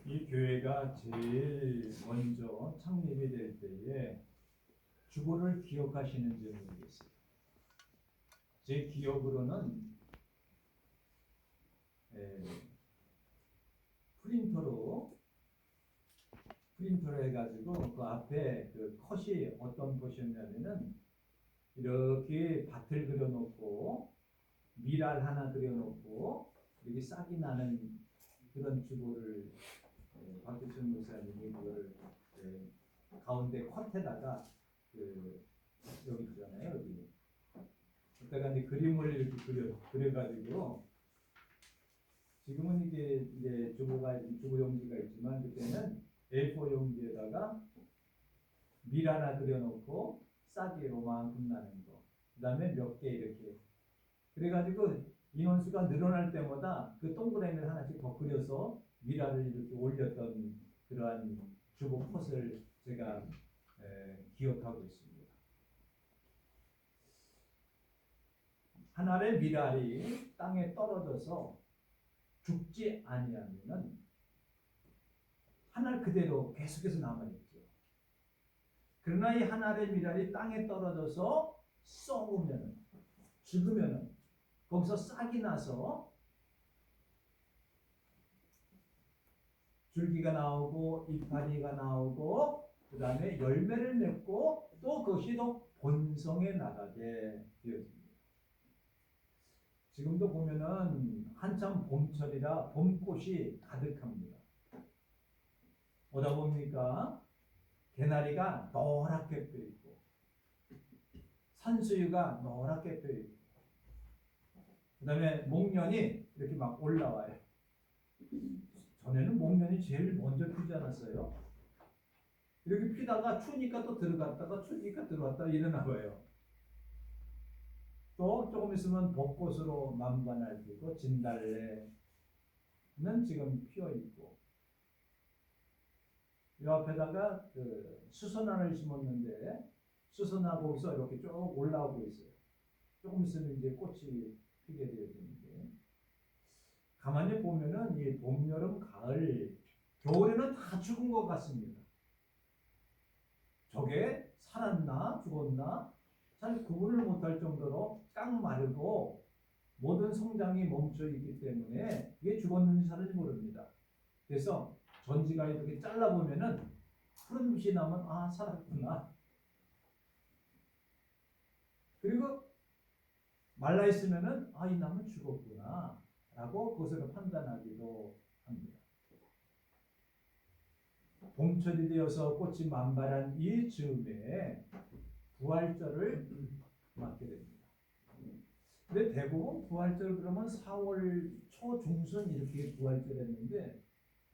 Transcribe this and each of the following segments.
이 교회가 제일 먼저 창립이 될 때에 주보를 기억하시는지 모르겠어요. 제 기억으로는 프린터로 해가지고 그 앞에 그 컷이 어떤 컷이었냐면은 이렇게 밭을 그려놓고 미랄 하나 그려놓고 이렇게 싹이 나는 그런 주보를 박규천 목사님이 그거를 가운데 컷에다가 여기 있잖아요, 여기. 그때가 이제 그림을 이렇게 그려가지고 지금은 이게 이제 주보 용지가 있지만 그때는 A4 용지에다가 밀 하나 그려놓고 싹이 요만큼 나는 거. 그다음에 몇 개 이렇게. 그래가지고 인원수가 늘어날 때마다 그 동그라미를 하나씩 더 그려서 미라를 이렇게 올렸던 그러한 주보 컷을 제가 기억하고 있습니다. 하나의 미랄이 땅에 떨어져서 죽지 아니하면은 하늘 그대로 계속해서 남아있죠. 그러나 이 하나의 미랄이 땅에 떨어져서 썩으면 죽으면 거기서 싹이 나서 줄기가 나오고 이파리가 나오고 그 다음에 열매를 맺고 또 그것이 또 본성에 나가게 되어집니다. 지금도 보면은 한참 봄철이라 봄꽃이 가득합니다. 오다 보니까 개나리가 노랗게 펴있고 산수유가 노랗게 펴있고 그 다음에 목련이 이렇게 막 올라와요. 전에는 목련이 제일 먼저 피지 않았어요? 이렇게 피다가 추우니까 또 들어갔다가 추우니까 들어왔다 이러나 봐요. 또 조금 있으면 벚꽃으로 만반할 테고 진달래는 지금 피어있고 이 앞에다가 그 수선화를 심었는데 수선화 거기서 이렇게 쭉 올라오고 있어요. 조금 있으면 이제 꽃이 피게 되어지는데 가만히 보면은 이 봄, 여름, 가을, 겨울에는 다 죽은 것 같습니다. 저게 살았나 죽었나 잘 구분을 못할 정도로 깡마르고 모든 성장이 멈춰 있기 때문에 이게 죽었는지 살았는지 모릅니다. 그래서 전지가 이렇게 잘라보면은 푸른 빛이 나면 아 살았구나. 그리고 말라 있으면은 아 이 나무는 죽었구나 라고 그것을 판단하기도 합니다. 봄철이 되어서 꽃이 만발한 이 즈음에 부활절을 맞게 됩니다. 근데 대부분 부활절 그러면 4월 초 중순 이렇게 부활절 했는데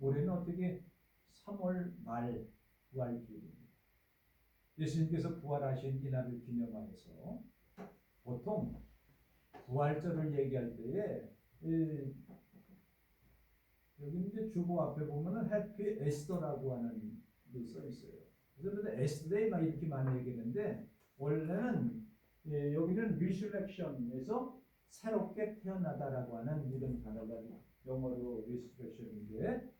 올해는 어떻게 3월 말 부활절입니다. 예수님께서 부활하신 이날을 기념하여서 보통 부활절을 얘기할 때에 여기 이제 주보 앞에 보면은 해피 에스더라고 하는 게 써 있어요. 그래서 에스더데이 막 이렇게 많이 얘기했는데 원래는 여기는 리surrection에서 새롭게 태어나다라고 하는 이런 단어가 영어로 resurrection인데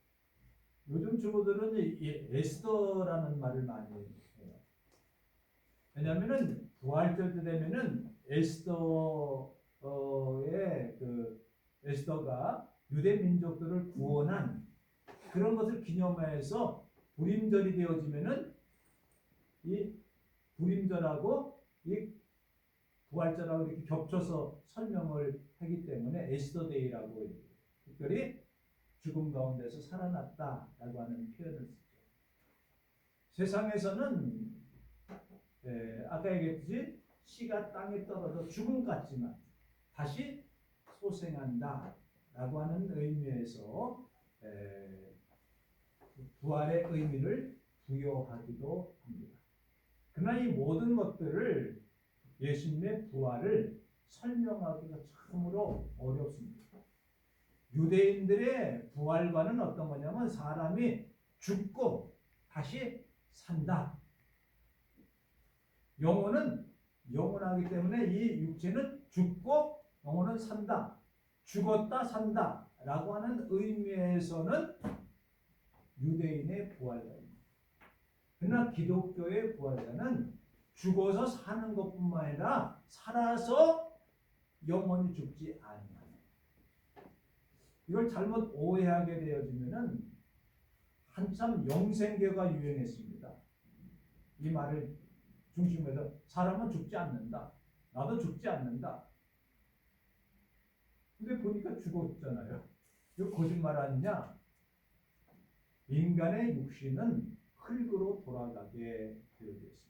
요즘 주보들은 이 에스더라는 말을 많이 해요. 왜냐하면은 부활절 때 되면은 에스더의 그 에스더가 유대 민족들을 구원한 그런 것을 기념하여서 불임절이 되어지면은 이 불임절하고 이 부활절하고 이렇게 겹쳐서 설명을 하기 때문에 에스더데이라고 해요. 특별히 죽음 가운데서 살아났다라고 하는 표현을 쓰죠. 세상에서는 아까 얘기했듯이 씨가 땅에 떨어져 죽음 같지만 다시 소생한다 라고 하는 의미에서 부활의 의미를 부여하기도 합니다. 그러나 이 모든 것들을 예수님의 부활을 설명하기가 참으로 어렵습니다. 유대인들의 부활과는 어떤 거냐면 사람이 죽고 다시 산다. 영혼은 영원하기 때문에 이 육체는 죽고 영혼은 산다. 죽었다 산다 라고 하는 의미에서는 유대인의 부활자입니다. 그러나 기독교의 부활자는 죽어서 사는 것뿐만 아니라 살아서 영원히 죽지 아니하는. 이걸 잘못 오해하게 되어지면은 한참 영생계가 유행했습니다. 이 말을 중심으로 해서 사람은 죽지 않는다. 나도 죽지 않는다. 근데 보니까 죽었잖아요. 이거 거짓말 아니냐? 인간의 육신은 흙으로 돌아가게 되어 있습니다.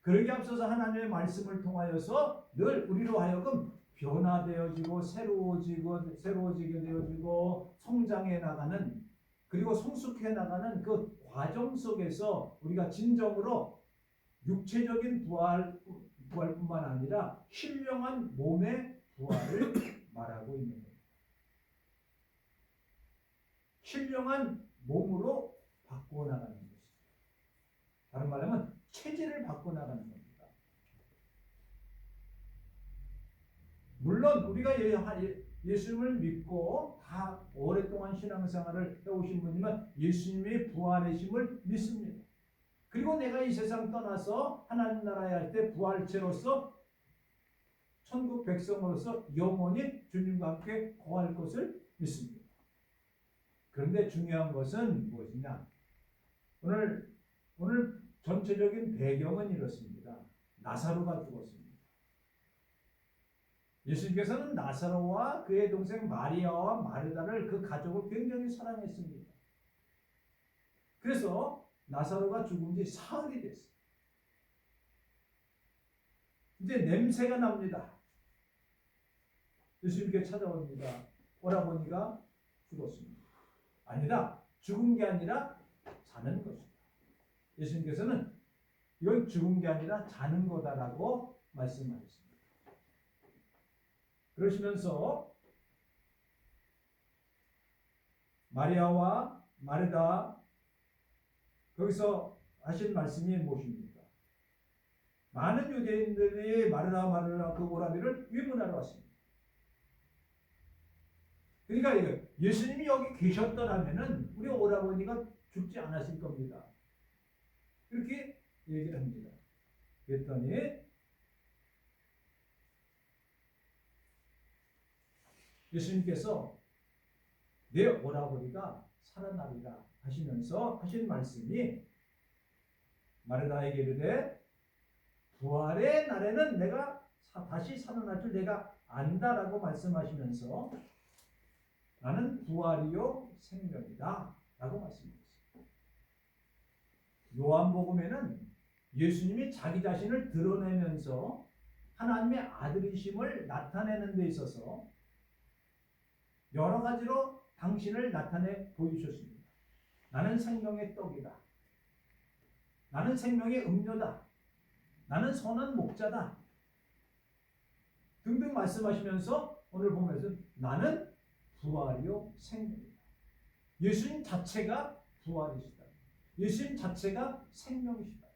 그러기 앞서서 하나님의 말씀을 통하여서 늘 우리로 하여금 변화되어지고 새로워지게 되어지고 성장해 나가는, 그리고 성숙해 나가는 그 과정 속에서 우리가 진정으로 육체적인 부활뿐만 아니라 신령한 몸의 부활을 말하고 있는 겁니다. 신령한 몸으로 바꾸어 나가는 것입니다. 다른 말로 하면 체질을 바꿔 나가는 겁니다. 물론 우리가 예수님을 믿고 다 오랫동안 신앙생활을 해오신 분이면 예수님의 부활의심을 믿습니다. 그리고 내가 이 세상 떠나서 하나님 나라에 할 때 부활체로서 천국 백성으로서 영원히 주님과 함께 거할 것을 믿습니다. 그런데 중요한 것은 무엇이냐? 오늘 전체적인 배경은 이렇습니다. 나사로가 죽었습니다. 예수님께서는 나사로와 그의 동생 마리아와 마르다를, 그 가족을 굉장히 사랑했습니다. 그래서 나사로가 죽은 지 사흘이 됐어요. 이제 냄새가 납니다. 예수님께 찾아옵니다. 오라버니가 죽었습니다. 아니다. 죽은 게 아니라 자는 것이다. 예수님께서는 이건 죽은 게 아니라 자는 거다라고 말씀하셨습니다. 그러시면서 마리아와 마르다, 거기서 하신 말씀이 무엇입니까? 많은 유대인들이 마르다 그 오라비를 위문하러 왔습니다. 그러니까 예수님이 여기 계셨더라면은 우리 오라버니가 죽지 않았을 겁니다. 이렇게 얘기를 합니다. 그랬더니 예수님께서 내 오라버니가 살아나리라 하시면서 하신 말씀이, 마르다에게 이르되 부활의 날에는 내가 다시 살아날 줄 내가 안다라고 말씀하시면서 나는 부활이요 생명이다 라고 말씀하셨습니다. 요한복음에는 예수님이 자기 자신을 드러내면서 하나님의 아들이심을 나타내는 데 있어서 여러 가지로 당신을 나타내 보이셨습니다. 나는 생명의 떡이다. 나는 생명의 음료다. 나는 선한 목자다. 등등 말씀하시면서 오늘 보면서 나는 부활이요 생명이다. 예수님 자체가 부활이시다. 예수님 자체가 생명이시다.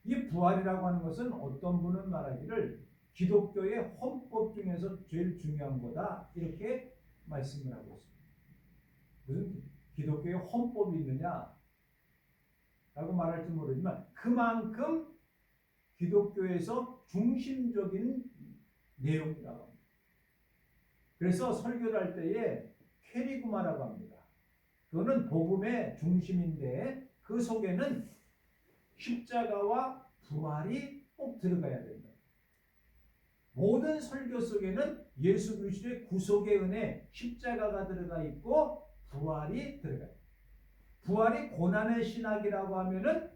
이 부활이라고 하는 것은 어떤 분은 말하기를 기독교의 헌법 중에서 제일 중요한 거다 이렇게 말씀을 하고 있습니다. 무슨 기독교의 헌법이 있느냐 라고 말할지 모르지만 그만큼 기독교에서 중심적인 내용이라고 합니다. 그래서 설교를 할 때에 캐리구마라고 합니다. 그거는 복음의 중심인데 그 속에는 십자가와 부활이 꼭 들어가야 된다. 모든 설교 속에는 예수 그리스도의 구속의 은혜, 십자가가 들어가 있고 부활이 들어가요. 부활이 고난의 신학이라고 하면은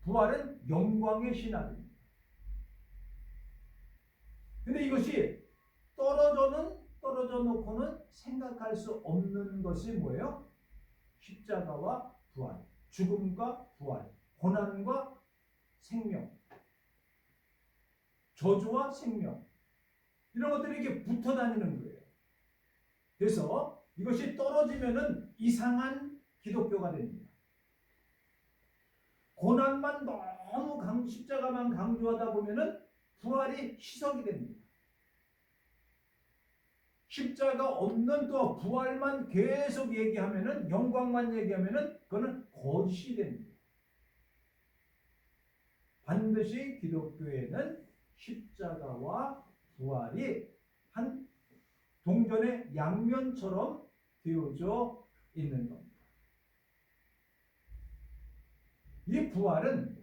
부활은 영광의 신학입니다. 근데 이것이 떨어져 놓고는 생각할 수 없는 것이 뭐예요? 십자가와 부활, 죽음과 부활, 고난과 생명, 저주와 생명, 이런 것들이 이렇게 붙어 다니는 거예요. 그래서 이것이 떨어지면은 이상한 기독교가 됩니다. 고난만 너무 십자가만 강조하다 보면은 부활이 희석이 됩니다. 십자가 없는 또 부활만 계속 얘기하면은, 영광만 얘기하면은 그거는 거짓이 됩니다. 반드시 기독교에는 십자가와 부활이 한 동전의 양면처럼 되어져 있는 겁니다. 이 부활은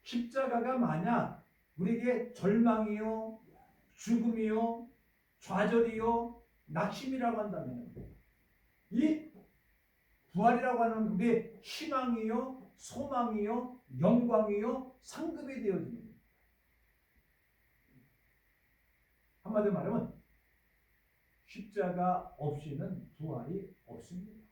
십자가가 만약 우리에게 절망이요, 죽음이요, 좌절이요, 낙심이라고 한다면 이 부활이라고 하는 우리의 희망이요, 소망이요, 영광이요, 상급이 되어집니다. 한마디로 말하면 십자가 없이는 부활이 없습니다.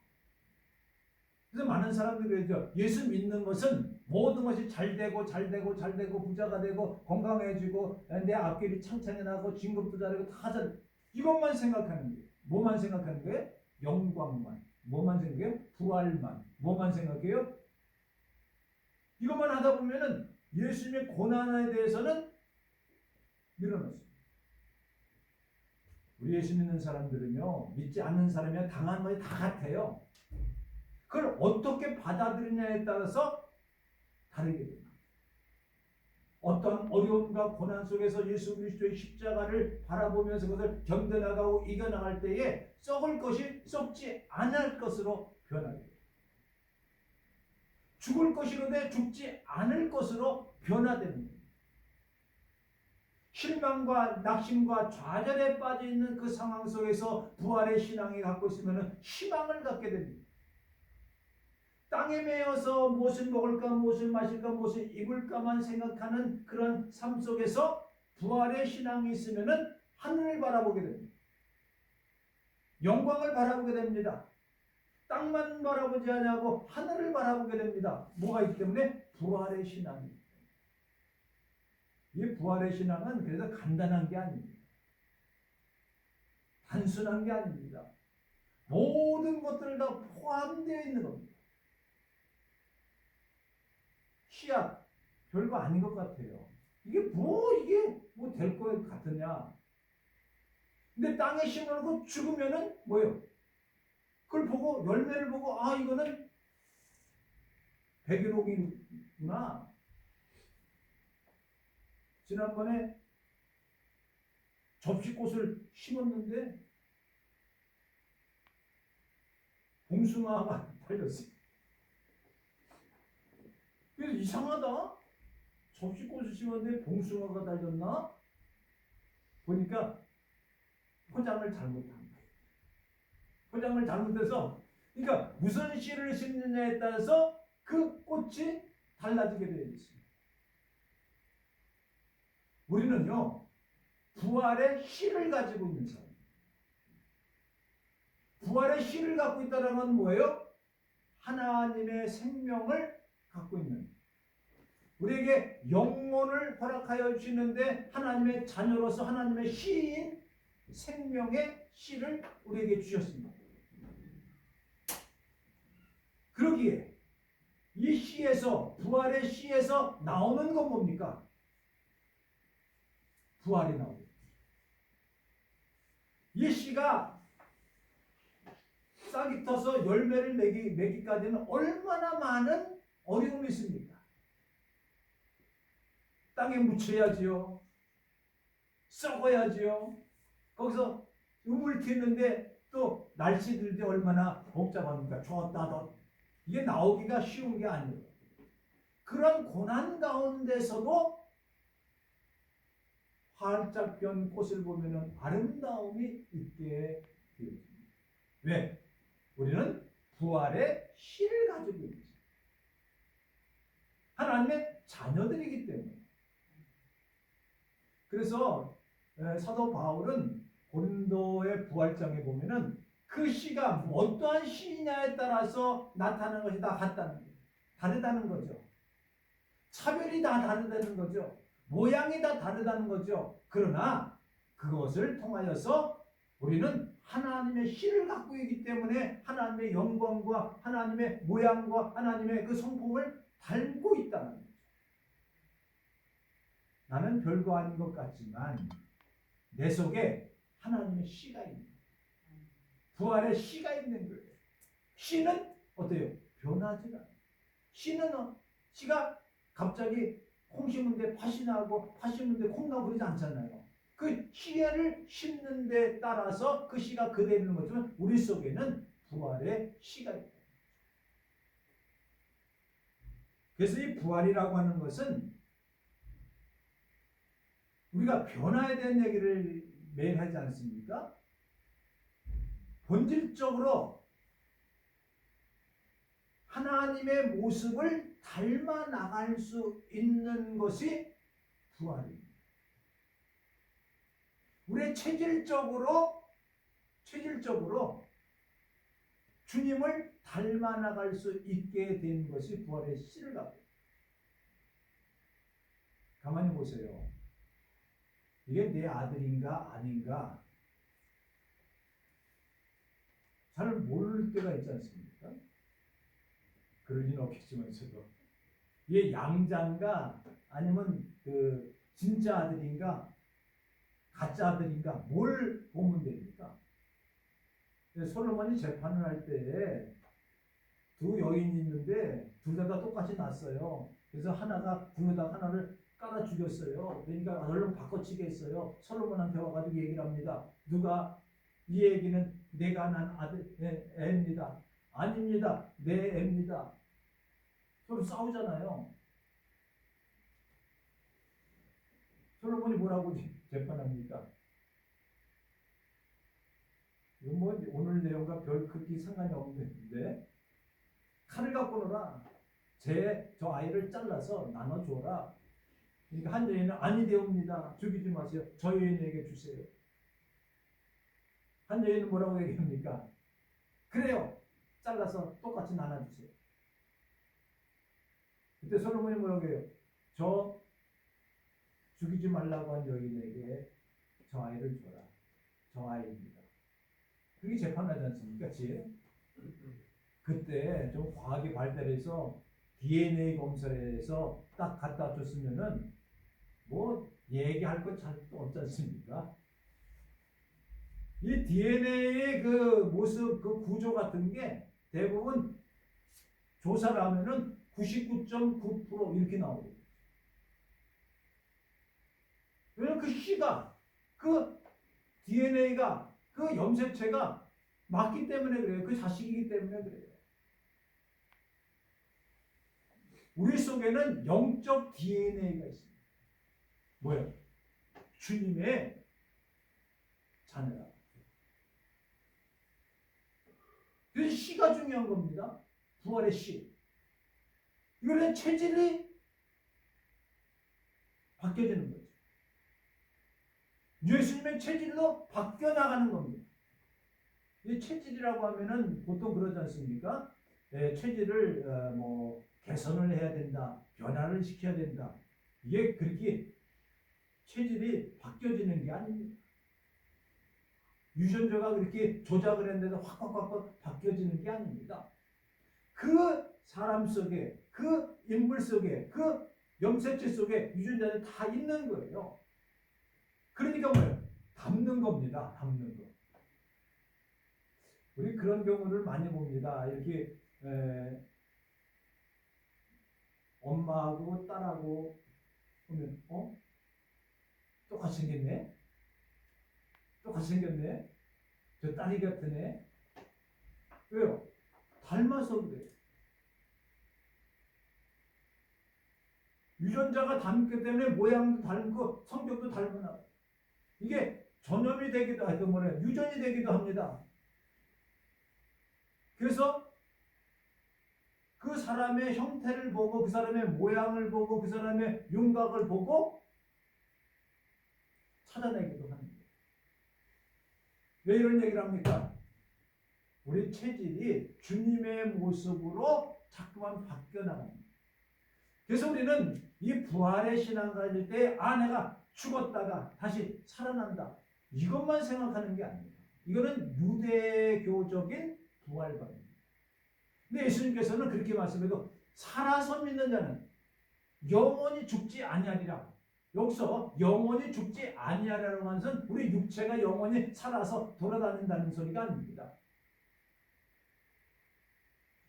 그래서 많은 사람들이 그러죠. 예수 믿는 것은 모든 것이 잘 되고 부자가 되고 건강해지고 내 앞길이 창창해 나고 진급도 잘하고 다 잘, 이것만 생각하는 거예요. 뭐만 생각하는 거예요? 영광만. 뭐만 생각해요? 부활만. 뭐만 생각해요? 이것만 하다 보면은 예수님의 고난에 대해서는 밀어넣습니다. 우리 예수 믿는 사람들은요, 믿지 않는 사람이랑 당한 것이 다 같아요. 그걸 어떻게 받아들이냐에 따라서 다르게 됩니다. 어떤 어려움과 고난 속에서 예수 그리스도의 십자가를 바라보면서 그것을 견뎌나가고 이겨나갈 때에 썩을 것이 썩지 않을 것으로 변하게 됩니다. 죽을 것이로되 죽지 않을 것으로 변화됩니다. 실망과 낙심과 좌절에 빠져 있는 그 상황 속에서 부활의 신앙이 갖고 있으면 희망을 갖게 됩니다. 땅에 매여서 무엇을 먹을까, 무엇을 마실까, 무엇을 입을까만 생각하는 그런 삶 속에서 부활의 신앙이 있으면 하늘을 바라보게 됩니다. 영광을 바라보게 됩니다. 땅만 바라보지 않고 하늘을 바라보게 됩니다. 뭐가 있기 때문에? 부활의 신앙입니다. 이 부활의 신앙은 그래서 간단한 게 아닙니다. 단순한 게 아닙니다. 모든 것들을 다 포함되어 있는 겁니다. 씨앗, 별거 아닌 것 같아요. 이게 뭐 될 것 같으냐. 근데 땅에 심어놓고 죽으면은 뭐예요? 그걸 보고, 열매를 보고, 아, 이거는 백일옥이구나. 지난번에 접시꽃을 심었는데 봉숭아가 달렸어요. 그래서 이상하다. 접시꽃을 심었는데 봉숭아가 달렸나? 보니까 포장을 잘못한 거예요. 포장을 잘못해서, 그러니까 무슨 씨를 심느냐에 따라서 그 꽃이 달라지게 되어 있습니다. 우리는요, 부활의 씨를 가지고 있는 사람. 부활의 씨를 갖고 있다는 건 뭐예요? 하나님의 생명을 갖고 있는, 우리에게 영혼을 허락하여 주시는데 하나님의 자녀로서 하나님의 씨인 생명의 씨를 우리에게 주셨습니다. 그러기에 이 씨에서, 부활의 씨에서 나오는 건 뭡니까? 부활이 나옵니다. 이 씨가 싹이 터서 열매를 맺기까지는 얼마나 많은 어려움이 있습니까? 땅에 묻혀야지요. 썩어야지요. 거기서 우물 튀는데 또 날씨들이 얼마나 복잡합니까? 줬다 덧. 이게 나오기가 쉬운 게 아니에요. 그런 고난 가운데서도 활짝 핀 꽃을 보면 아름다움이 있게 되어집니다. 왜? 우리는 부활의 씨를 가지고 있습니다. 하나님의 자녀들이기 때문에. 그래서 사도 바울은 고린도의 부활장에 보면은 그 씨가 어떠한 씨냐에 따라서 나타나는 것이 다 같다는 거예요. 다르다는 거죠. 차별이 다 다르다는 거죠. 모양이 다 다르다는 거죠. 그러나 그것을 통하여서 우리는 하나님의 씨를 갖고 있기 때문에 하나님의 영광과 하나님의 모양과 하나님의 그 성품을 닮고 있다는 거죠. 나는 별거 아닌 것 같지만 내 속에 하나님의 씨가 있는 거예요. 부활의 씨가 있는 거예요. 씨는 어때요? 변하지 않아요. 씨가 갑자기 콩 심는데 팥이 나고 팥 심는데 콩 나고 그러지 않잖아요. 그 씨를 심는 데 따라서 그 씨가 그대로 있는 것처럼 우리 속에는 부활의 씨가 있다. 그래서 이 부활이라고 하는 것은 우리가 변화에 대한 얘기를 매일 하지 않습니까? 본질적으로 하나님의 모습을 닮아 나갈 수 있는 것이 부활입니다. 우리의 체질적으로 주님을 닮아 나갈 수 있게 된 것이 부활의 씨를 갖고 있습니다. 가만히 보세요. 이게 내 아들인가 아닌가 잘 모를 때가 있지 않습니까? 그럴 리는 없겠지만서도 이게 양자인가 아니면 그 진짜 아들인가 가짜 아들인가 뭘 보면 됩니까? 솔로몬이 재판을 할 때 두 여인이 있는데 둘 다 똑같이 났어요. 그래서 하나가 궁에다 하나를 깔아 죽였어요. 그러니까 얼른 바꿔치기 했어요. 솔로몬한테 와가지고 얘기를 합니다. 누가 이 얘기는 내가 난 아들 애입니다. 아닙니다. 내 애입니다. 서로 싸우잖아요. 솔로몬이 뭐라고 재판합니까? 이건 뭐 오늘 내용과 별 크게 상관이 없는데 칼을 갖고 놀아. 저 아이를 잘라서 나눠줘라. 그러니까 한 여인은 아니 되옵니다. 죽이지 마세요. 저 여인에게 주세요. 한 여인은 뭐라고 얘기합니까? 그래요. 잘라서 똑같이 나눠주세요. 그때 솔로몬이 뭐라고 해요? 저 죽이지 말라고 한 여인에게 저 아이를 줘라. 저 아이입니다. 그게 재판하지 않습니까? 지혜? 그때 좀 과학이 발달해서 DNA 검사를 해서 딱 갖다 줬으면은 뭐 얘기할 것 잘 없지 않습니까? 이 DNA의 그 모습, 그 구조 같은 게 대부분 조사를 하면은 99.9% 이렇게 나오고. 왜냐면 그 씨가, 그 DNA가, 그 염색체가 맞기 때문에 그래요. 그 자식이기 때문에 그래요. 우리 속에는 영적 DNA가 있습니다. 뭐예요? 주님의 자녀라. 그래서 씨가 중요한 겁니다. 부활의 씨. 이거는 체질이 바뀌어지는 거죠. 예수님의 체질로 바뀌어 나가는 겁니다. 이 체질이라고 하면은 보통 그러지 않습니까? 체질을 뭐 개선을 해야 된다, 변화를 시켜야 된다. 이게 그렇게 체질이 바뀌어지는 게 아닙니다. 유전자가 그렇게 조작을 했는데도 확 바뀌어지는 게 아닙니다. 그 사람 속에, 그 인물 속에, 그 염색체 속에 유전자는 다 있는 거예요. 그러니까 뭐예요? 담는 겁니다. 담는 거. 우리 그런 경우를 많이 봅니다. 이렇게 엄마하고 딸하고 보면 똑같이 생겼네? 똑같이 생겼네? 저 딸이 같으네? 왜요? 닮아서 그래요. 유전자가 닮기 때문에 모양도 닮고 성격도 닮으나 이게 전염이 되기도 하고 유전이 되기도 합니다. 그래서 그 사람의 형태를 보고 그 사람의 모양을 보고 그 사람의 윤곽을 보고 찾아내기도 합니다. 왜 이런 얘기를 합니까? 우리 체질이 주님의 모습으로 자꾸만 바뀌어 나갑니다. 그래서 우리는 이 부활의 신앙 가질 때 내가 죽었다가 다시 살아난다. 이것만 생각하는 게 아닙니다. 이거는 유대교적인 부활론입니다. 근데 예수님께서는 그렇게 말씀해도 살아서 믿는 자는 영원히 죽지 아니하리라. 여기서 영원히 죽지 아니하라는 것은 우리 육체가 영원히 살아서 돌아다닌다는 소리가 아닙니다.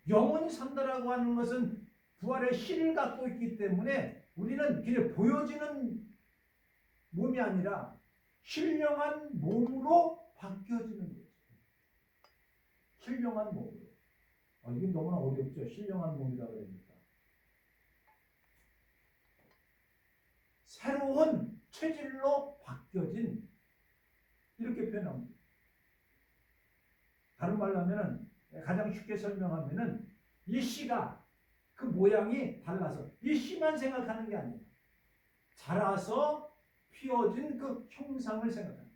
영원히 산다라고 하는 것은 부활의 실을 갖고 있기 때문에 우리는 그냥 보여지는 몸이 아니라 신령한 몸으로 바뀌어지는 거죠. 신령한 몸으로. 이게 너무나 어렵죠. 신령한 몸이라고 그러니까. 새로운 체질로 바뀌어진, 이렇게 표현합니다. 다른 말로 하면은, 가장 쉽게 설명하면은 이 씨가 그 모양이 달라서 이 씨만 생각하는 게 아니에요. 자라서 피어진 그 형상을 생각합니다.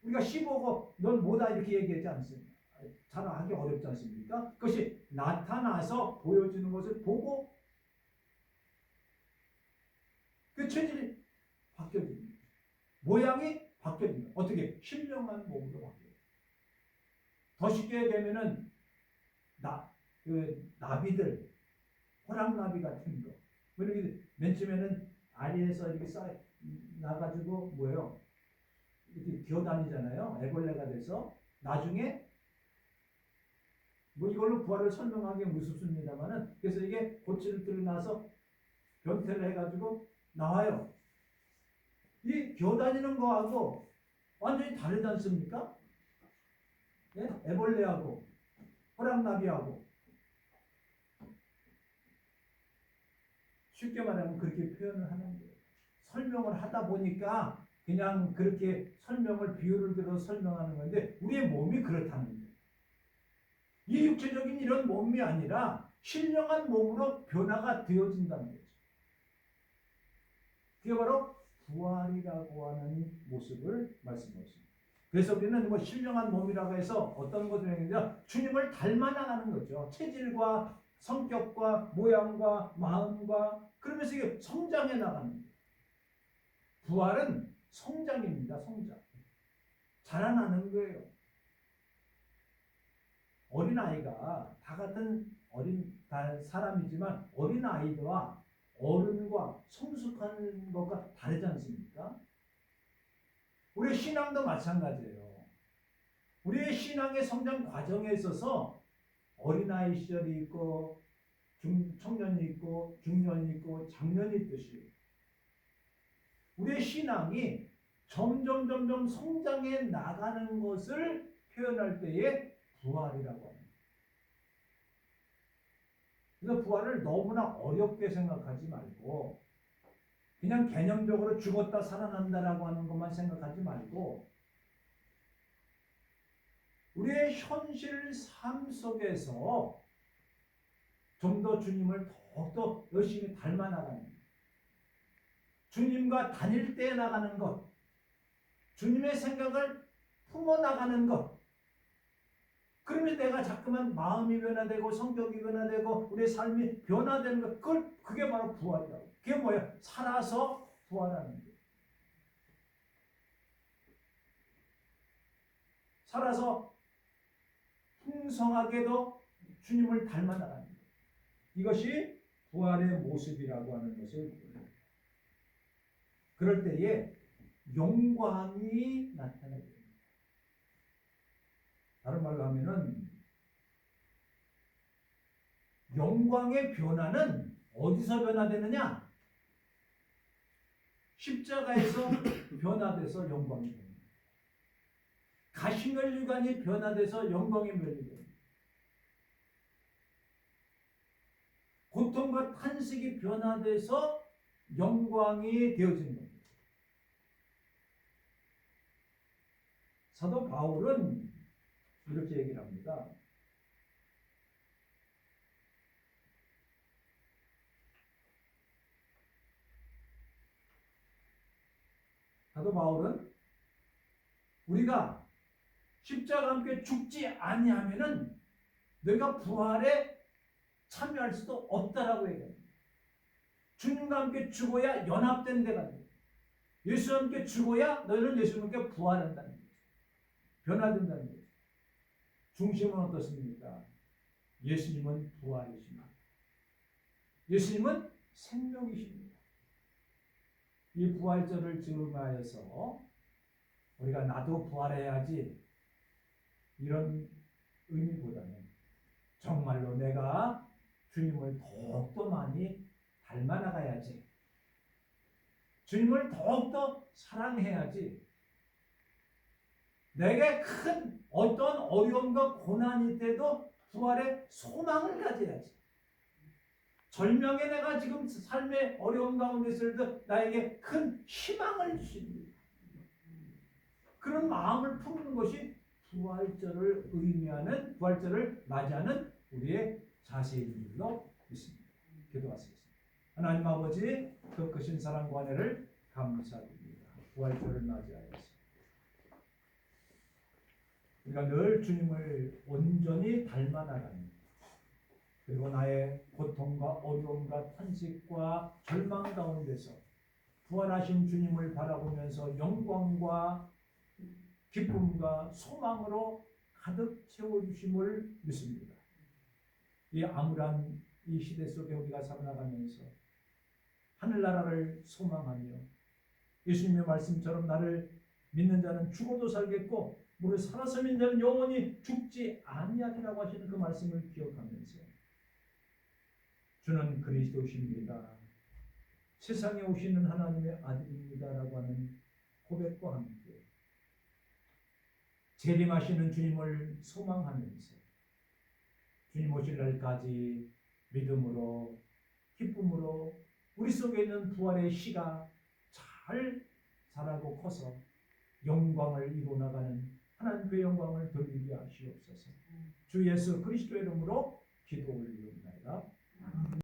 우리가 씨 보고 넌 뭐다 이렇게 얘기하지 않습니다. 자라하기 어렵지 않습니까? 그것이 나타나서 보여지는 것을 보고 그 체질이 바뀌어집니다. 모양이 바뀌어집니다. 어떻게? 신령한 몸으로 바뀌어요. 더 쉽게 얘기하면은 나비들, 호랑나비 같은 거. 이렇게 맨 처음에는 아리에서 이렇게 나가지고 뭐예요? 이렇게 기어다니잖아요. 애벌레가 돼서 나중에 뭐 이걸로 부활을 설명하기 무섭습니다만은 그래서 이게 고치를 나서 변태를 해가지고 나와요. 이 기어다니는 거하고 완전히 다르지 않습니까? 예? 애벌레하고 호랑나비하고 쉽게 말하면 그렇게 표현을 하는 거예요. 설명을 하다 보니까 그냥 그렇게 설명을 비유를 들어서 설명하는 건데 우리의 몸이 그렇다는 거예요. 이 육체적인 이런 몸이 아니라 신령한 몸으로 변화가 되어진다는 거죠. 그게 바로 부활이라고 하는 모습을 말씀하십니다. 그래서 우리는 뭐 신령한 몸이라고 해서 어떤 것을 했는데 주님을 닮아 나가는 거죠. 체질과 성격과 모양과 마음과 그러면서 이게 성장해 나가는 거예요. 부활은 성장입니다. 성장. 자라나는 거예요. 어린아이가 다 같은 사람이지만 어린아이와 어른과 성숙하는 것과 다르지 않습니까? 우리의 신앙도 마찬가지예요. 우리의 신앙의 성장 과정에 있어서 어린아이 시절이 있고 청년이 있고 중년이 있고 장년이 있듯이 우리의 신앙이 점점 성장해 나가는 것을 표현할 때에 부활이라고 합니다. 그래서 부활을 너무나 어렵게 생각하지 말고 그냥 개념적으로 죽었다 살아난다라고 하는 것만 생각하지 말고 우리의 현실 삶 속에서 좀 더 주님을 더욱더 열심히 닮아 나가는 것, 주님과 다닐 때 나가는 것, 주님의 생각을 품어 나가는 것. 그러면 내가 자꾸만 마음이 변화되고 성격이 변화되고 우리의 삶이 변화되는 것, 그게 바로 부활이라고. 그게 뭐예요? 살아서 부활하는 거예요. 살아서 풍성하게도 주님을 닮아 나가는 거예요. 이것이 부활의 모습이라고 하는 것을 그럴 때에 영광이 나타나게 됩니다. 다른 말로 하면은 영광의 변화는 어디서 변화되느냐? 십자가에서 변화돼서 영광이 됩니다. 가시면류관이 변화돼서 영광이 변화됩니다. 고통과 탄식이 변화돼서 영광이 되어지는 겁니다. 사도 바울은 이렇게 얘기를 합니다. 사도 바울은 우리가 십자가와 함께 죽지 아니하면은 내가 부활에 참여할 수도 없다라고 얘기합니다. 주님과 함께 죽어야 연합된 데가 됩니다. 예수와 함께 죽어야 너희는 예수와 함께 부활한다는 거죠. 변화된다는 거죠. 중심은 어떻습니까? 예수님은 부활이십니다. 예수님은 생명이십니다. 이 부활절을 즈음하여서 우리가 나도 부활해야지 이런 의미보다는 정말로 내가 주님을 더욱더 많이 닮아 나가야지, 주님을 더욱더 사랑해야지, 내게 큰 어떤 어려움과 고난이 때도 부활의 소망을 가져야지, 절명에 내가 지금 삶의 어려움 가운데 있을 때 나에게 큰 희망을 주십니다. 그런 마음을 품는 것이 부활절을 의미하는, 부활절을 맞이하는 우리의 자세인 줄로 믿습니다. 기도하시겠습니다. 하나님 아버지, 그 크신 사랑과 은혜를 감사드립니다. 부활절을 맞이하여서 우리가 늘 주님을 온전히 닮아 나가는, 그리고 나의 고통과 어려움과 탄식과 절망 가운데서 부활하신 주님을 바라보면서 영광과 기쁨과 소망으로 가득 채워주심을 믿습니다. 이 암울한 이 시대 속에 우리가 살아가면서 하늘나라를 소망하며 예수님의 말씀처럼 나를 믿는 자는 죽어도 살겠고 무릇 살아서 믿는 자는 영원히 죽지 아니하리라고 하시는 그 말씀을 기억하면서 주는 그리스도십니다, 세상에 오시는 하나님의 아들입니다라고 하는 고백과 함께 재림하시는 주님을 소망하면서 주님 오실 날까지 믿음으로 기쁨으로 우리 속에 있는 부활의 씨가 잘 자라고 커서 영광을 이루어나가는 하나님의 영광을 돌리게 하시옵소서. 주 예수 그리스도의 이름으로 기도 올리옵나이다.